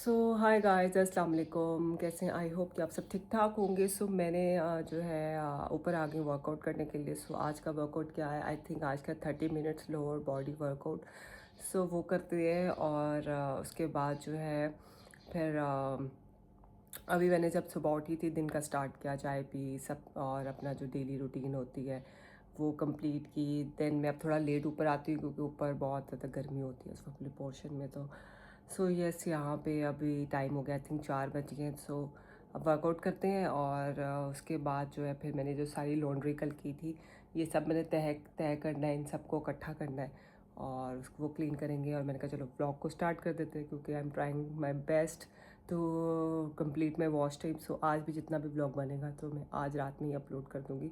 सो hi guys, अस्सलाम वालेकुम। कैसे हैं? आई होप कि आप सब ठीक ठाक होंगे। मैंने जो है ऊपर आ गई वर्कआउट करने के लिए। आज का वर्कआउट क्या है? आई थिंक आज का 30 मिनट्स लोअर बॉडी वर्कआउट। वो करते हैं और उसके बाद जो है फिर अभी मैंने जब सुबह उठी थी दिन का स्टार्ट किया, चाय पी सब और अपना जो डेली रूटीन होती है वो कंप्लीट की। देन मैं अब थोड़ा लेट ऊपर आती हूँ क्योंकि ऊपर बहुत ज़्यादा गर्मी होती है उस वाले पोर्शन में। यस, यहाँ पे अभी टाइम हो गया, आई थिंक 4 बज गए हैं। अब वर्कआउट करते हैं और उसके बाद जो है फिर मैंने जो सारी लॉन्ड्री कल की थी ये सब मैंने तय तय करना है, इन सबको इकट्ठा करना है और उसको वो क्लीन करेंगे। और मैंने कहा चलो ब्लॉग को स्टार्ट कर देते हैं क्योंकि I am trying my best to complete my watch time. आज भी जितना भी ब्लॉग बनेगा तो मैं आज रात में ही अपलोड कर दूँगी।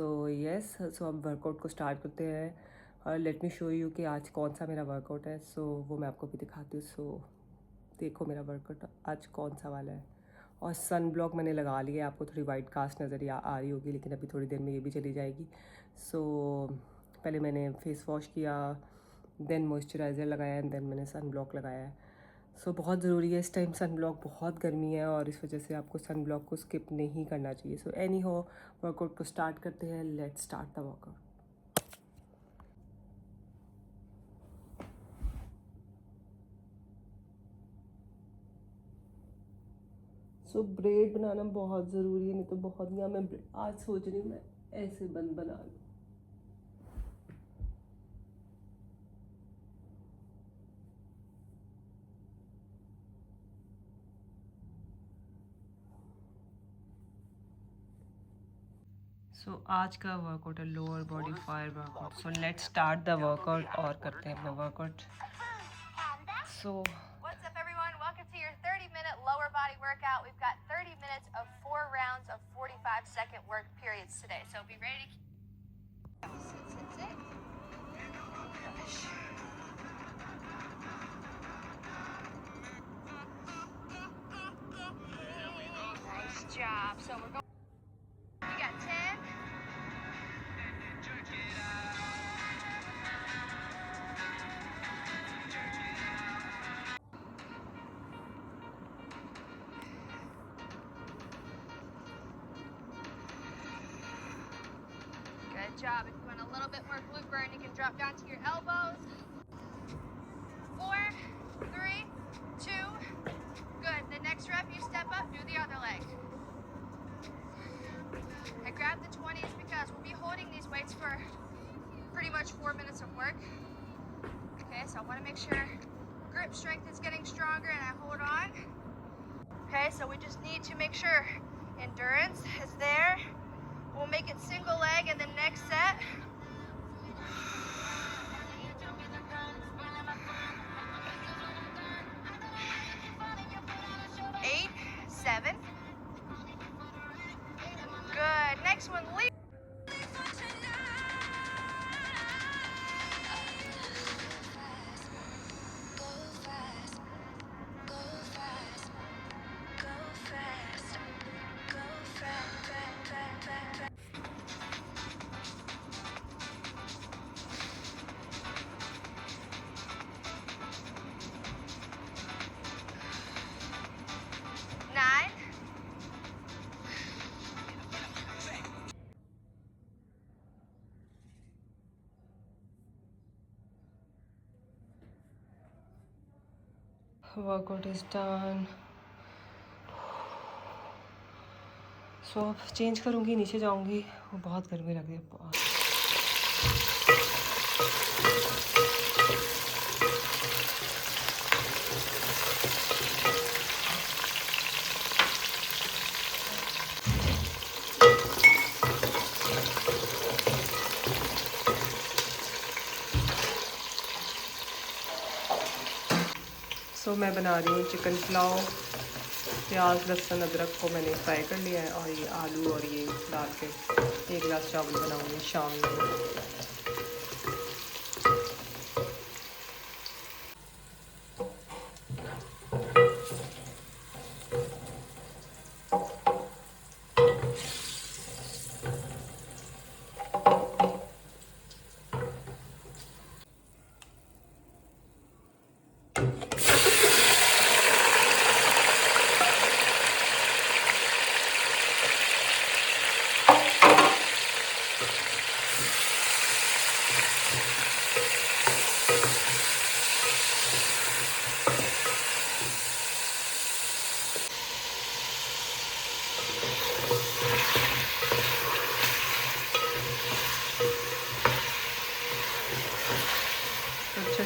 अब वर्कआउट को स्टार्ट करते हैं और लेट मी शो यू कि आज कौन सा मेरा वर्कआउट है। वो मैं आपको भी दिखाती हूँ। देखो मेरा वर्कआउट आज कौन सा वाला है। और सन ब्लॉक मैंने लगा लिया है, आपको थोड़ी वाइट कास्ट नज़र आ रही होगी लेकिन अभी थोड़ी देर में ये भी चली जाएगी। पहले मैंने फेस वॉश किया, देन मॉइस्चराइज़र लगाया एंड देन मैंने सन ब्लॉक लगाया है। बहुत ज़रूरी है इस टाइम सन ब्लॉक, बहुत गर्मी है और इस वजह से आपको सन ब्लॉक को स्किप नहीं करना चाहिए। एनी हो, वर्कआउट को स्टार्ट करते हैं। Let's start the workout. ब्रेड बनाना बहुत ज़रूरी है, नहीं तो बहुत या मैं आज सोच रही हूँ मैं ऐसे बन बना लूँ। आज का वर्कआउट है lower body fire workout. Let's start the workout और करते हैं अपना workout. What's up, everyone? Welcome to your 30-minute lower body workout. We've got 30 minutes of 4 rounds of 45-second work periods today. So be ready to sit. Nice job. So we're going. We got 10. Good job. If you want a little bit more glute burn, you can drop down to your elbows. 4, 3, 2. Good. The next rep, you step up, do the other leg. I grabbed the 20s because we'll be holding these weights for pretty much 4 minutes of work. Okay, so I want to make sure grip strength is getting stronger and I hold on. Okay, so we just need to make sure endurance is there. We'll make it single leg in the next set. 8, 7. Good. Next one, leap. Workout is done. अब change करूँगी, नीचे जाऊँगी, वो बहुत गर्मी लग रही है बहुत। मैं बना रही हूँ चिकन पुलाव। प्याज लहसुन अदरक को मैंने फ्राई कर लिया है और ये आलू और ये डाल के 1 गिलास चावल बनाऊँगी शाम में।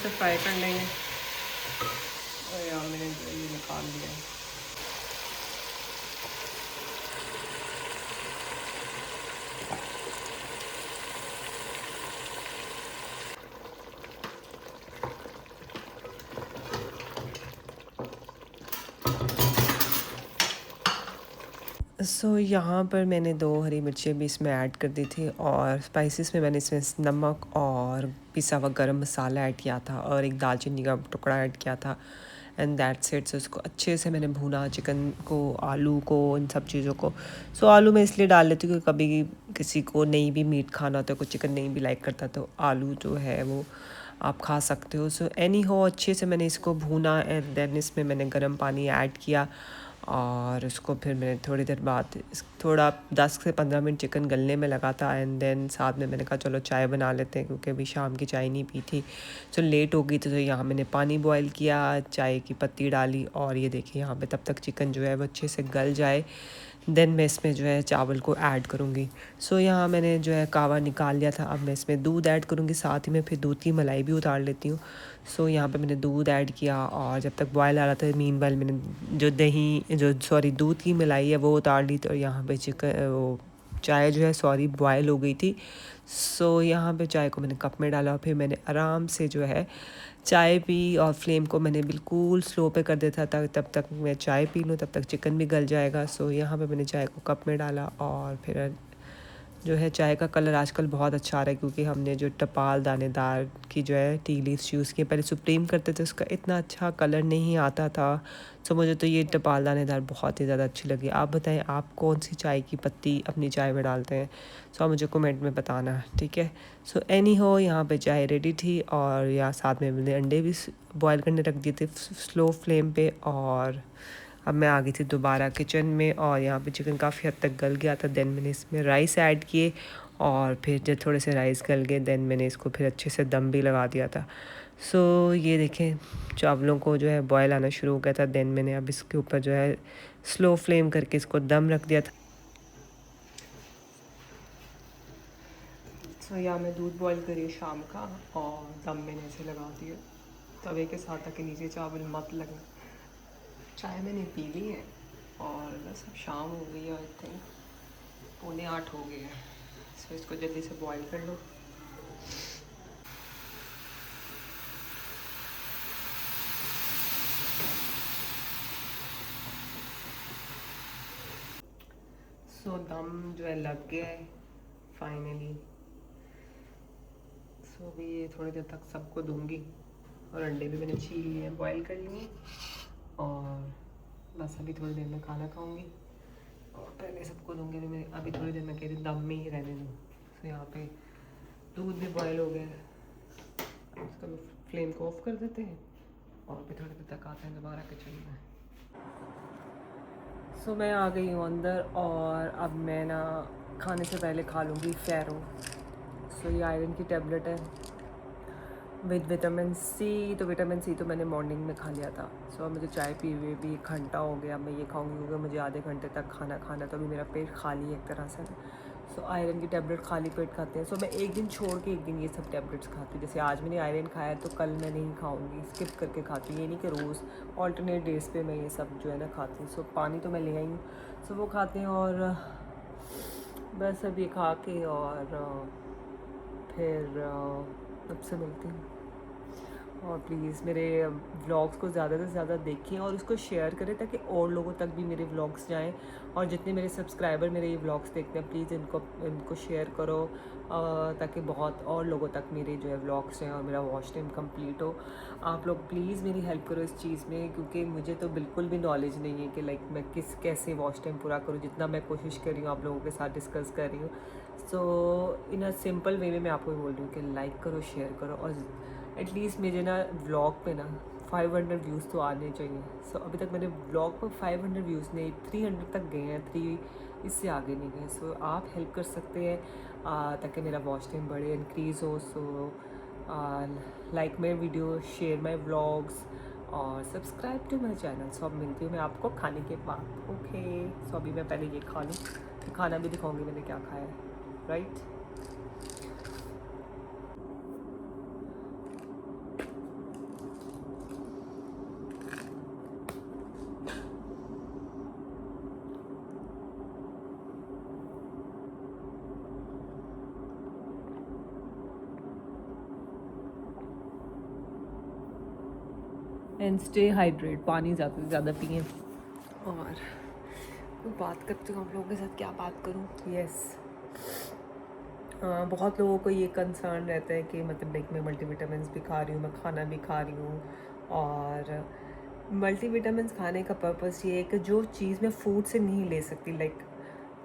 से फ्राई कर लेंगे। और यार मैंने ये निकाल लिया है। यहाँ पर मैंने 2 हरी मिर्चें भी इसमें ऐड कर दी थी और स्पाइसेस में मैंने इसमें नमक और पिसा हुआ गरम मसाला ऐड किया था और एक दालचीनी का टुकड़ा ऐड किया था एंड दैट्स इट। सो इसको अच्छे से मैंने भूना, चिकन को, आलू को, इन सब चीज़ों को। आलू मैं इसलिए डाल लेती हूँ कि कभी किसी को नहीं भी मीट खाना होता है, कोई चिकन नहीं भी लाइक करता, तो आलू जो है वो आप खा सकते हो। एनी हो, अच्छे से मैंने इसको भूना एंड देन इसमें मैंने गर्म पानी ऐड किया और उसको फिर मैंने थोड़ी देर बाद थोड़ा 10 से 15 मिनट चिकन गलने में लगा था एंड देन साथ में मैंने कहा चलो चाय बना लेते हैं क्योंकि अभी शाम की चाय नहीं पी थी, लेट हो गई थी। तो यहाँ मैंने पानी बॉईल किया, चाय की पत्ती डाली और ये देखिए यहाँ पे तब तक चिकन जो है वो अच्छे से गल जाए देन मैं इसमें जो है चावल को ऐड करूँगी। यहाँ मैंने जो है कावा निकाल लिया था, अब मैं इसमें दूध ऐड करूँगी, साथ ही में फिर दूध की मलाई भी उतार लेती हूँ। यहाँ पे मैंने दूध ऐड किया और जब तक बॉयल आ रहा था मीनवाइल मैंने दूध की मलाई है वो उतार ली। तो यहाँ पे वो चाय जो है बॉयल हो गई थी। यहाँ पे चाय को मैंने कप में डाला और फिर मैंने आराम से जो है चाय पी और फ्लेम को मैंने बिल्कुल स्लो पे कर देता था, तब तक मैं चाय पी लूँ तब तक चिकन भी गल जाएगा। यहाँ पे मैंने चाय को कप में डाला और फिर जो है चाय का कलर आजकल बहुत अच्छा आ रहा है क्योंकि हमने जो टपाल दानेदार की जो है टी लीव्स यूज़ किए। पहले सुप्रीम करते थे उसका इतना अच्छा कलर नहीं आता था। मुझे तो ये टपाल दानेदार बहुत ही ज़्यादा अच्छी लगी। आप बताएं आप कौन सी चाय की पत्ती अपनी चाय में डालते हैं, आप मुझे कमेंट में बताना, ठीक है। एनी हो, यहाँ पे चाय रेडी थी और यहाँ साथ में मैंने अंडे भी बॉयल करने रख दिए थे स्लो फ्लेम पे। और अब मैं आ गई थी दोबारा किचन में और यहाँ पे चिकन काफ़ी हद तक गल गया था। देन मैंने इसमें राइस ऐड किए और फिर जब थोड़े से राइस गल गए देन मैंने इसको फिर अच्छे से दम भी लगा दिया था। ये देखें चावलों को जो है बॉयल आना शुरू हो गया था। देन मैंने अब इसके ऊपर जो है स्लो फ्लेम करके इसको दम रख दिया था। यहाँ मैं दूध बॉयल करी शाम का और दम मैंने इसे लगा दिया तवे के साथ ताकि नीचे चावल मत लगे। चाय मैंने पी ली है और बस अब शाम हो गई है, आई थिंक 7:45 हो गए हैं। इसको जल्दी से बॉईल कर लो। दम जो है लग गया है फाइनली। अभी ये थोड़ी देर तक सबको दूंगी और अंडे भी मैंने छील लिए हैं, बॉईल कर लिए और बस अभी थोड़ी देर में खाना खाऊंगी और पहले सबको दूंगी। अभी थोड़ी देर में कह रही दम में ही रहने दूँ। यहाँ पे दूध भी बॉयल हो गया है, इसको फ्लेम को ऑफ कर देते हैं और भी थोड़ी देर तक आते हैं दोबारा किचन में। मैं आ गई हूँ अंदर और अब मैं ना खाने से पहले खा लूँगी फेरो। ये आयरन की टैबलेट है विद विटामिन सी। तो विटामिन सी तो मैंने मॉर्निंग में खा लिया था। मुझे चाय पी हुए भी 1 घंटा हो गया। मैं ये खाऊंगी क्योंकि मुझे आधे घंटे तक खाना खाना, तो अभी मेरा पेट खाली है एक तरह से। आयरन की टैबलेट खाली पेट खाते हैं। मैं एक दिन छोड़ के एक दिन ये सब टैबलेट्स खाती हूँ। जैसे आज मैंने आयरन खाया तो कल मैं नहीं खाऊंगी, स्किप करके खाती हूँ। ये नहीं कि रोज़ ऑल्टरनेट डेज पे मैं ये सब जो है ना खाती हूँ। पानी तो मैं ले आई हूँ, वो खाते हैं और बस अब ये खा के और फिर आपसे मिलती हूँ। और प्लीज़ मेरे व्लॉग्स को ज़्यादा से ज़्यादा देखें और उसको शेयर करें ताकि और लोगों तक भी मेरे व्लॉग्स जाएं। और जितने मेरे सब्सक्राइबर मेरे ये व्लॉग्स देखते हैं प्लीज़ इनको शेयर करो ताकि बहुत और लोगों तक मेरे जो है व्लॉग्स हैं और मेरा वॉच टाइम कंप्लीट हो। आप लोग प्लीज़ मेरी हेल्प करो इस चीज़ में क्योंकि मुझे तो बिल्कुल भी नॉलेज नहीं है कि लाइक मैं कैसे वॉच टाइम पूरा करूँ। जितना मैं कोशिश कर रही हूँ आप लोगों के साथ डिस्कस कर रही हूँ। इन अ सिंपल वे में मैं आपको बोल रही हूँ कि लाइक करो, शेयर करो और एटलीस्ट मुझे ना व्लॉग पे ना 500 व्यूज़ तो आने चाहिए। अभी तक मेरे व्लॉग पर 500 व्यूज़ नहीं, 300 तक गए हैं, 3 इससे आगे नहीं गए। आप हेल्प कर सकते हैं ताकि मेरा वॉच टाइम बढ़े, इंक्रीज़ हो। Like my video, share my vlogs और सब्सक्राइब टू माई चैनल। अब मिलती हूँ मैं आपको खाने के बाद। ओके, अभी मैं पहले ये खा लूँ, तो खाना भी दिखाऊँगी मैंने क्या खाया है, राइट। एंड स्टे हाइड्रेट, पानी ज़्यादा से ज़्यादा पिएँ। और बात करती हूँ आप लोगों के साथ, क्या बात करूँ। यस, बहुत लोगों को ये कंसर्न रहता है कि मतलब लाइक मैं मल्टीविटामिन्स भी खा रही हूँ, मैं खाना भी खा रही हूँ। और मल्टीविटामिन्स खाने का पर्पस ये है कि जो चीज़ मैं फूड से नहीं ले सकती, लाइक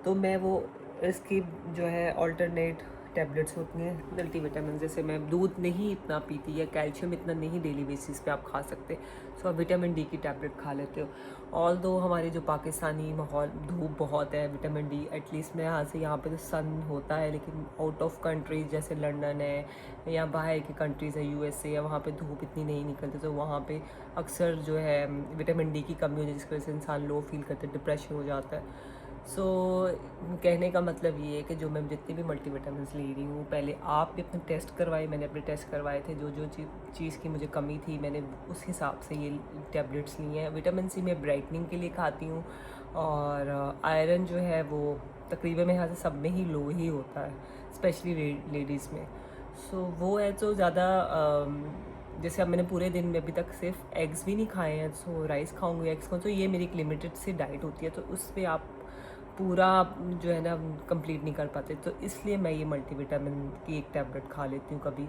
तो मैं वो इसकी जो है अल्टरनेट टैबलेट्स होती हैं मल्टीविटामिन। जैसे मैं दूध नहीं इतना पीती या कैल्शियम इतना नहीं डेली बेसिस पे आप खा सकते, सो आप विटामिन डी की टैबलेट खा लेते हो। ऑल दो हमारे जो पाकिस्तानी माहौल धूप बहुत है, विटामिन डी एटलीस्ट मैं यहाँ पे तो सन होता है, लेकिन आउट ऑफ कंट्रीज़ जैसे लंदन है या बाहर की कंट्रीज़ है यूएसए, या वहाँ पे धूप इतनी नहीं निकलती, तो वहाँ पे अक्सर जो है विटामिन डी की कमी हो जाती है, जिसकी वजह से इंसान लो फील करते, डिप्रेशन हो जाता है। सो कहने का मतलब ये है कि जो मैं जितनी भी मल्टीविटामिन्स ले रही हूँ, पहले आप भी अपने टेस्ट करवाए, मैंने अपने टेस्ट करवाए थे, जो जो चीज़ की मुझे कमी थी मैंने उस हिसाब से ये टैबलेट्स ली हैं। विटामिन सी मैं ब्राइटनिंग के लिए खाती हूँ, और आयरन जो है वो तकरीबन मेरे ख्याल से सब में ही लो ही होता है, स्पेशली लेडीज़ में। सो वो है तो ज़्यादा जैसे अब मैंने पूरे दिन में अभी तक सिर्फ एग्स भी नहीं खाए हैं, सो राइस खाऊंगी, एग्स खाऊँ, तो ये मेरी एक लिमिटेड सी डाइट होती है, तो उस पर आप पूरा जो है ना कंप्लीट नहीं कर पाते, तो इसलिए मैं ये मल्टीविटामिन की एक टैबलेट खा लेती हूँ कभी।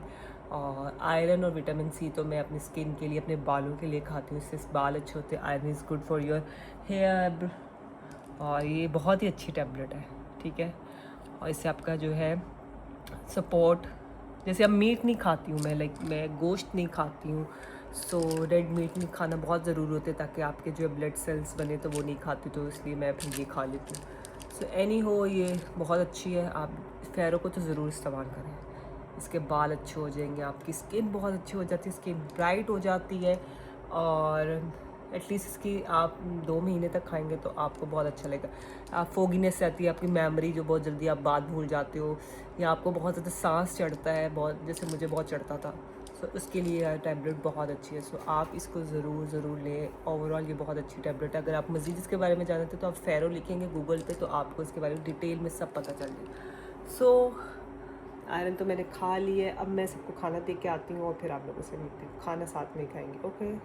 और आयरन और विटामिन सी तो मैं अपनी स्किन के लिए, अपने बालों के लिए खाती हूँ, इससे बाल अच्छे होते हैं। Iron is good for your hair, और ये बहुत ही अच्छी टैबलेट है, ठीक है। और इससे आपका जो है सपोर्ट, जैसे अब मीट नहीं खाती हूँ मैं, लाइक मैं गोश्त नहीं खाती हूँ, सो रेड मीट नहीं खाना बहुत ज़रूरी होता है ताकि आपके जो ब्लड सेल्स बने, तो वो नहीं खाती, तो इसलिए मैं फिर ये खा लेती हूँ। सो एनी हो, ये बहुत अच्छी है, आप फेरो को तो ज़रूर इस्तेमाल करें, इसके बाल अच्छे हो जाएंगे, आपकी स्किन बहुत अच्छी हो जाती है, स्किन ब्राइट हो जाती है। और एटलीस्ट इसकी आप 2 महीने तक खाएंगे तो आपको बहुत अच्छा लगेगा। आप फोगीनेस आती है, आपकी मेमोरी जो बहुत जल्दी आप बात भूल जाते हो, या आपको बहुत ज़्यादा सांस चढ़ता है, बहुत जैसे मुझे बहुत चढ़ता था, सो उसके लिए टैबलेट बहुत अच्छी है। सो आप इसको ज़रूर लें। ओवरऑल ये बहुत अच्छी टैबलेट है। अगर आप मज़ीद इसके बारे में जानते हैं तो आप फेरो लिखेंगे गूगल पे, तो आपको इसके बारे में डिटेल में सब पता चल जाए। सो आयरन तो मैंने खा ली है, अब मैं सबको खाना दे के आती हूँ और फिर आप लोगों से मिलती हूँ, खाना साथ में खाएंगे। ओके।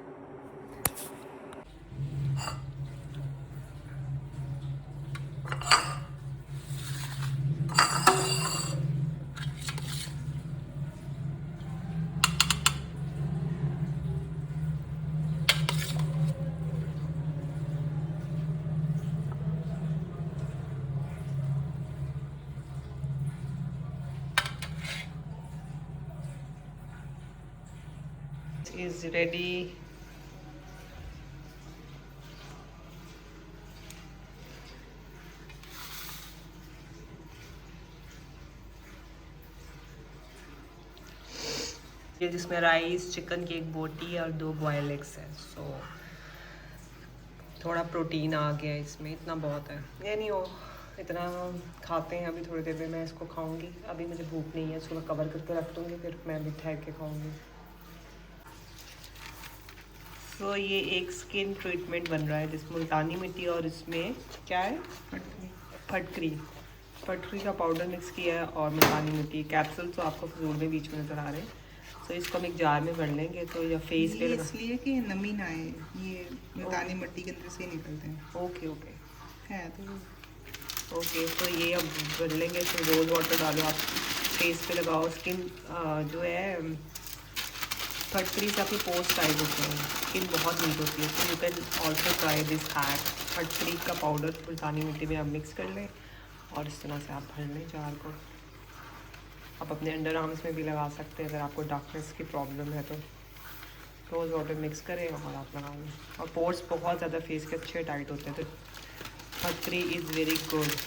Is ready. ये जिसमें राइस, चिकन की एक बोटी और 2 बॉयल एग्स है। सो थोड़ा प्रोटीन आ गया इसमें, इतना बहुत है, ये नहीं हो इतना खाते हैं। अभी थोड़ी देर में मैं इसको खाऊंगी, अभी मुझे भूख नहीं है, इसको मैं कवर करके रख दूँगी, फिर मैं भी ठहर के खाऊंगी। तो ये एक स्किन ट्रीटमेंट बन रहा है जिसमें मुल्तानी मिट्टी और इसमें क्या है, फटकरी का पाउडर मिक्स किया है, और मुल्तानी मिट्टी कैप्सूल तो आपको फजूल में बीच में नज़र आ रहे हैं। तो इसको हम एक जार में भर लेंगे, तो या फेस पे इसलिए कि नमी ना आए, ये मुल्तानी मिट्टी के अंदर से निकलते हैं। ओके ओके है तो ये अब भर लेंगे। इसमें रोज़ वाटर डालो, आप फेस पे लगाओ। स्किन जो है फटकरी से आपकी पोस्ट टाइप होते हैं, स्किन बहुत नीट होती है। So you can also try this hack. फटकरी का पाउडर मुल्तानी मिट्टी में आप मिक्स कर लें, और इस तरह से आप भर लें जार को। आप अपने अंडर आर्म्स में भी लगा सकते हैं अगर आपको डार्कनेस की प्रॉब्लम है तो। रोज़ वाटर मिक्स करें और आप लगा लें। और पोर्स बहुत ज़्यादा फेस के अच्छे टाइट होते हैं, तो फटकरी is very good.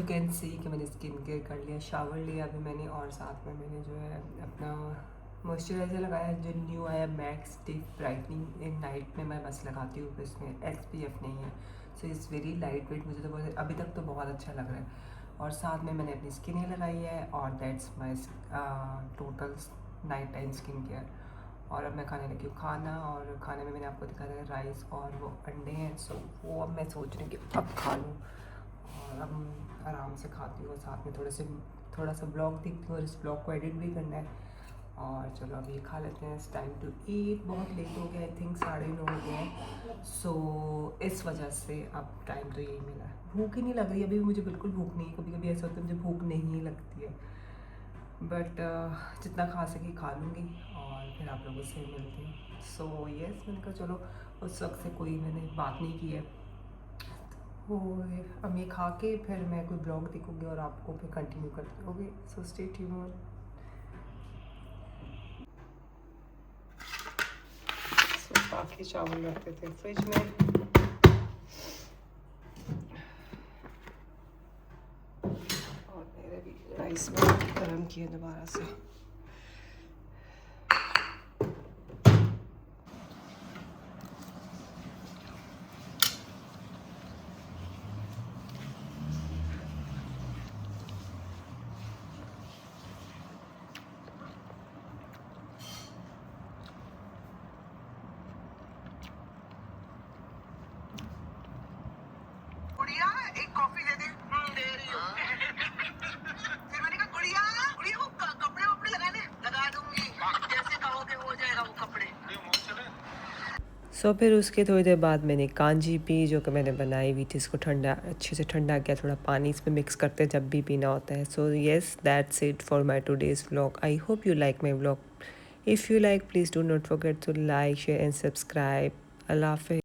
You can see कि मैंने स्किन केयर कर लिया, शावर लिया अभी मैंने, और साथ में मैंने जो है अपना मॉइस्चराइज़र लगाया जो न्यू आया max tip brightening in night में मैं बस लगाती हूँ, इसमें SPF नहीं है, so it's very light weight, मुझे तो बहुत अभी तक तो बहुत अच्छा लग रहा है। और साथ में मैंने अपनी स्किन लगाई है और that's my total night time skin care. और अब मैं खाने लगी हूँ खाना, और खाने में मैंने आपको दिखाया है राइस और वो अंडे हैं, सो वो अब मैं सोच रही हूँ कि अब खा लूँ, और अब आराम से खाती हूँ, साथ में थोड़ा सा ब्लॉग देखती हूँ और इस ब्लॉग को एडिट भी करना है। और चलो अभी खा लेते हैं, इट्स टाइम टू ईट, बहुत लेट हो गया, आई थिंक 9:30 हो गए हैं, सो इस वजह से अब टाइम तो यही मिला है। भूख ही नहीं लग रही अभी भी, मुझे बिल्कुल भूख नहीं है, कभी कभी ऐसा होता है मुझे भूख नहीं लगती है, बट जितना खा सके खा लूँगी और फिर आप लोगों से मिलती हूँ। सो यस, मैंने कहा चलो, उस वक्त से कोई मैंने बात नहीं की है, और अब ये खा के फिर मैं कोई ब्लॉग देखूँगी और आपको फिर कंटिन्यू करती हूँ। Okay, so stay tuned. बाकी चावल रखते थे फ्रिज में, और मेरे भी राइस में गर्म किए दोबारा से। एक कॉफी दे दे। दे रही हूँ। फिर मैंने कहा गुड़िया गुड़िया वो कपड़े वपड़े लगा दूंगी, जैसे कहोगे हो जाएगा वो कपड़े। सो फिर उसके थोड़ी देर बाद मैंने कांजी पी, जो कि मैंने बनाई हुई थी, इसको ठंडा अच्छे से ठंडा किया, थोड़ा पानी इसमें मिक्स करते हैं जब भी पीना होता है। So yes, that's it for my today's vlog. I hope you like my vlog. If you like please do not forget to like share and subscribe. अल्लाह हाफ़िज़।